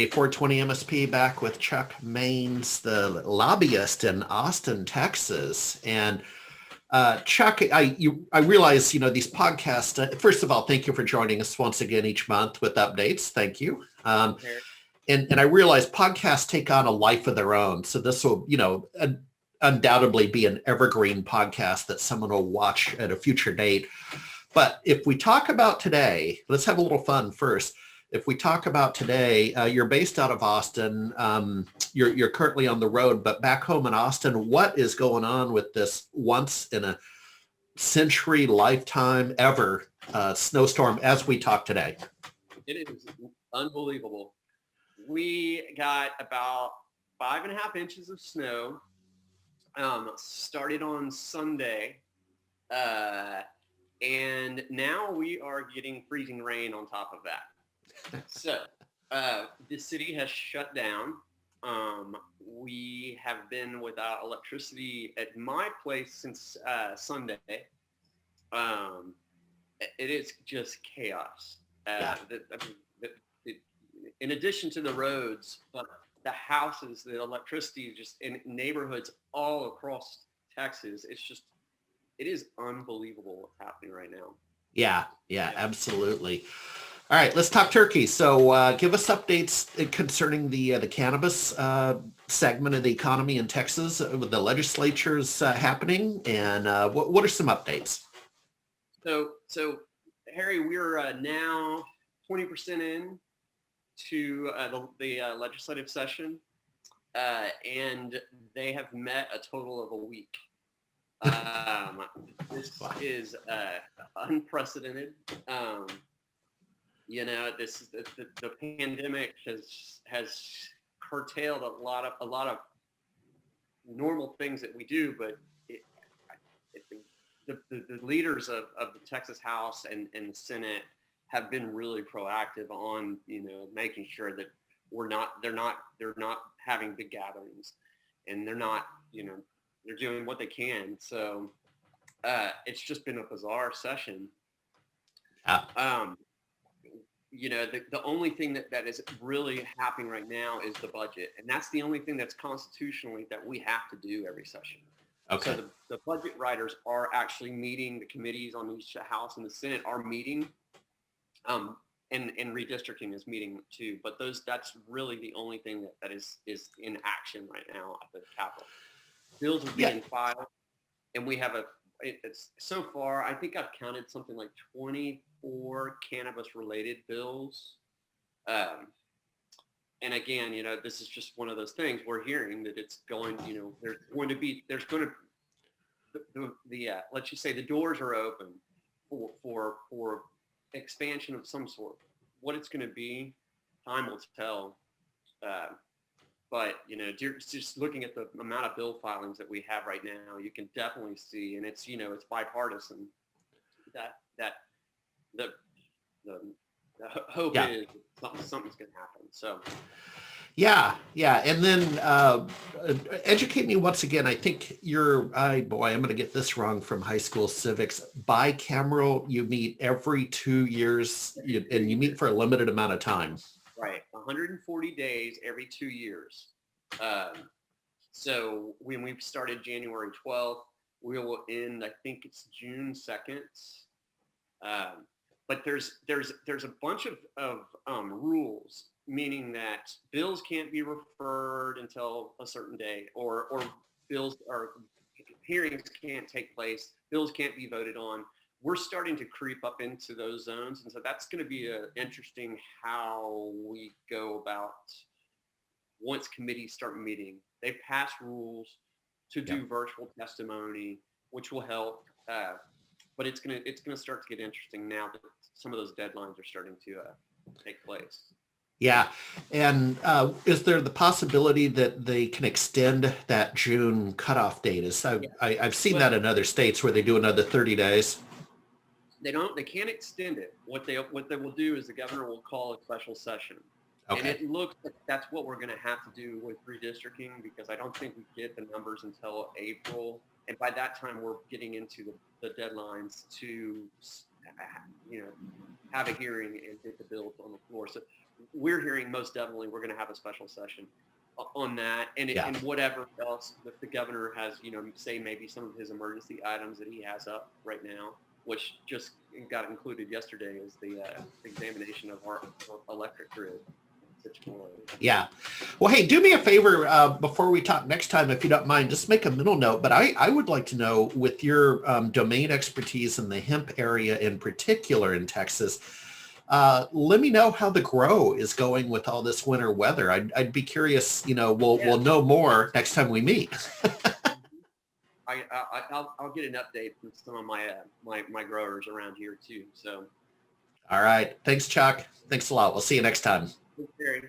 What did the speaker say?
Hey, 420 MSP back with Chuck Maines, the lobbyist in Austin, Texas. And Chuck, I realize, these podcasts, first of all, thank you for joining us once again each month with updates. Thank you. And I realize podcasts take on a life of their own. So this will, undoubtedly be an evergreen podcast that someone will watch at a future date. But if we talk about today, let's have a little fun first. If we talk about today, you're based out of Austin. You're currently on the road, but back home in Austin, what is going on with this once in a century lifetime ever snowstorm as we talk today? It is unbelievable. We got about 5.5 inches of snow. Started on Sunday. And now we are getting freezing rain on top of that. So the city has shut down. We have been without electricity at my place since Sunday. It is just chaos. In addition to the roads, but the houses, the electricity, just in neighborhoods all across Texas, it is unbelievable what's happening right now. Yeah, absolutely. All right, let's talk turkey. So give us updates concerning the cannabis segment of the economy in Texas with the legislatures happening, and what are some updates? So Harry, we're now 20% in to the legislative session, and they have met a total of a week. This is unprecedented. This is the pandemic has curtailed a lot of normal things that we do, but the leaders of the Texas House and the Senate have been really proactive on making sure that they're not having big gatherings, and they're not they're doing what they can. So it's just been a bizarre session. The only thing that is really happening right now is the budget, and that's the only thing that's constitutionally that we have to do every session. Okay. So the budget writers are actually meeting. The committees on each House and the Senate are meeting, and redistricting is meeting too. But that's really the only thing that is in action right now at the Capitol. Bills are being filed, and we have it's so far, I think I've counted something like 24 cannabis-related bills. And again, this is just one of those things we're hearing that it's going, let's just say the doors are open for expansion of some sort. What it's going to be, time will tell. But just looking at the amount of bill filings that we have right now, you can definitely see, and it's it's bipartisan. That the hope is something's going to happen. So. Yeah. And then educate me once again. I think I'm going to get this wrong from high school civics. Bicameral, you meet every 2 years, and you meet for a limited amount of time. Right, 140 days every 2 years. So when we started January 12th, we will end, I think it's June 2nd. But there's a bunch of rules, meaning that bills can't be referred until a certain day, or bills or hearings can't take place, bills can't be voted on. We're starting to creep up into those zones. And so that's going to be interesting how we go about once committees start meeting. They've passed rules to do virtual testimony, which will help. But it's going to start to get interesting now that some of those deadlines are starting to take place. Yeah. And is there the possibility that they can extend that June cutoff date? I've seen that in other states where they do another 30 days. They can't extend it. What they will do is the governor will call a special session. Okay. And it looks like that's what we're going to have to do with redistricting, because I don't think we get the numbers until April. And by that time, we're getting into the deadlines to, have a hearing and get the bills on the floor. So we're hearing most definitely we're going to have a special session on that, and and whatever else that the governor has, say maybe some of his emergency items that he has up right now, which just got included yesterday, is the examination of our electric grid situation. Yeah. Well, hey, do me a favor before we talk next time, if you don't mind, just make a mental note. But I would like to know, with your domain expertise in the hemp area in particular in Texas, let me know how the grow is going with all this winter weather. I'd be curious. We'll know more next time we meet. I'll get an update from some of my my growers around here too. So. All right. Thanks, Chuck. Thanks a lot. We'll see you next time. Thanks, Gary.